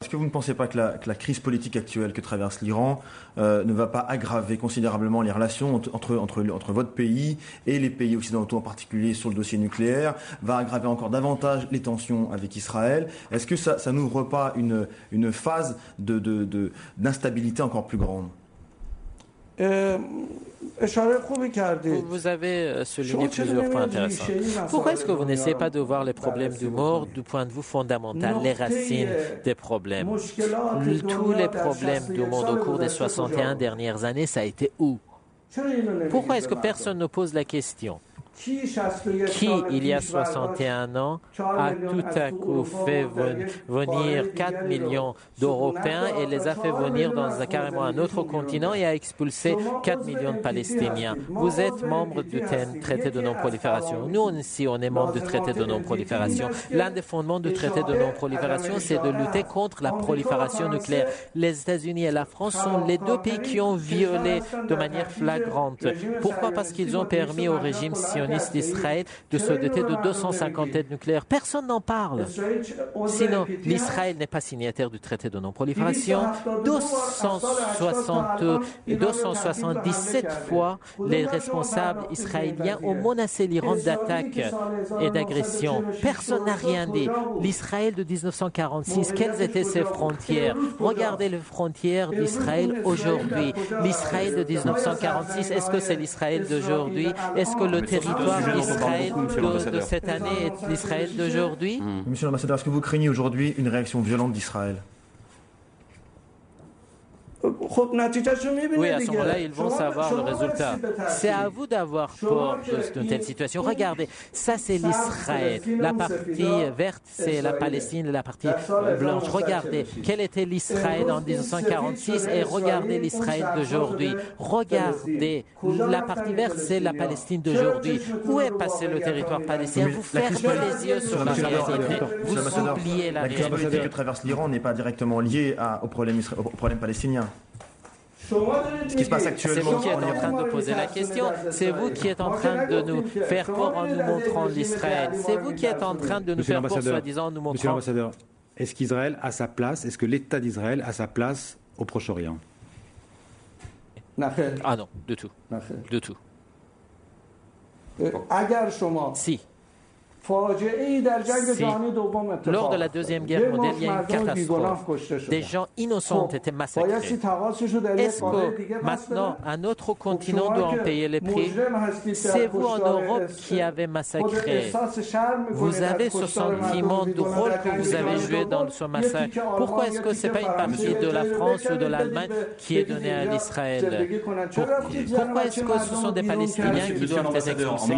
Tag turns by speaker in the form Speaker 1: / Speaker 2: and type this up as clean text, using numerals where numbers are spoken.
Speaker 1: Est-ce que vous ne pensez pas que la crise politique actuelle que traverse l'Iran ne va pas aggraver considérablement les relations entre votre pays et les pays occidentaux, en particulier sur le dossier nucléaire, va aggraver encore davantage les tensions avec Israël? Est-ce que ça n'ouvre pas une phase d'instabilité encore plus grande?
Speaker 2: Vous avez souligné plusieurs points intéressants. Pourquoi est-ce que vous n'essayez pas de voir les problèmes du monde du point de vue fondamental, les racines des problèmes? Tous les problèmes du monde au cours des 61 dernières années, ça a été où? Pourquoi est-ce que personne ne pose la question? Qui, il y a 61 ans, a tout à coup fait venir 4 millions d'Européens et les a fait venir dans carrément un autre continent et a expulsé 4 millions de Palestiniens? Vous êtes membre du traité de non-prolifération. Nous aussi, on est membre du traité de non-prolifération. L'un des fondements du traité de non-prolifération, c'est de lutter contre la prolifération nucléaire. Les États-Unis et la France sont les deux pays qui ont violé de manière flagrante. Pourquoi? Parce qu'ils ont permis au régime sioniste d'Israël de se doter de 250 têtes nucléaires. Personne n'en parle. Sinon, l'Israël n'est pas signataire du traité de non-prolifération. 277 fois, les responsables israéliens ont menacé l'Iran d'attaques et d'agressions. Personne n'a rien dit. L'Israël de 1946, quelles étaient ses frontières? Regardez les frontières d'Israël aujourd'hui. L'Israël de 1946, est-ce que c'est l'Israël d'aujourd'hui? Est-ce que le territoire d'Israël de cette année est l'Israël d'aujourd'hui?
Speaker 1: Monsieur l'ambassadeur, est-ce que vous craignez aujourd'hui une réaction violente d'Israël?
Speaker 2: Oui, à ce moment-là, ils vont savoir le résultat. C'est à vous d'avoir peur d'une telle situation. Regardez, ça c'est l'Israël. La partie verte, c'est la Palestine, la partie blanche. Regardez, quel était l'Israël en 1946 et regardez l'Israël d'aujourd'hui. Regardez, la partie verte, c'est la Palestine d'aujourd'hui. Où est passé le territoire palestinien? Vous fermez les yeux sur la réalité. Vous oubliez la réalité.
Speaker 1: La crise politique que traverse l'Iran n'est pas directement liée au problème palestinien. Ce qui se passe actuellement.
Speaker 2: C'est vous qui êtes en train de poser la question. C'est vous qui êtes en train de nous faire peur en nous montrant l'Israël. C'est vous qui êtes en train de nous faire peur, soi-disant, en nous montrant.
Speaker 3: Monsieur l'ambassadeur, est-ce qu'Israël a sa place? Est-ce que l'État d'Israël a sa place au Proche-Orient?
Speaker 2: Ah non, du tout. Du tout. Si. Lors de la Deuxième Guerre mondiale, il y a eu une catastrophe. Des gens innocents ont été massacrés. Est-ce que maintenant, un autre continent doit en payer les prix? C'est vous en Europe qui avez massacré. Vous avez ce sentiment de rôle que vous avez joué dans ce massacre. Pourquoi est-ce que ce n'est pas une partie de la France ou de l'Allemagne qui est donnée à l'Israël? Pourquoi est-ce que ce sont des Palestiniens qui doivent être expulsés?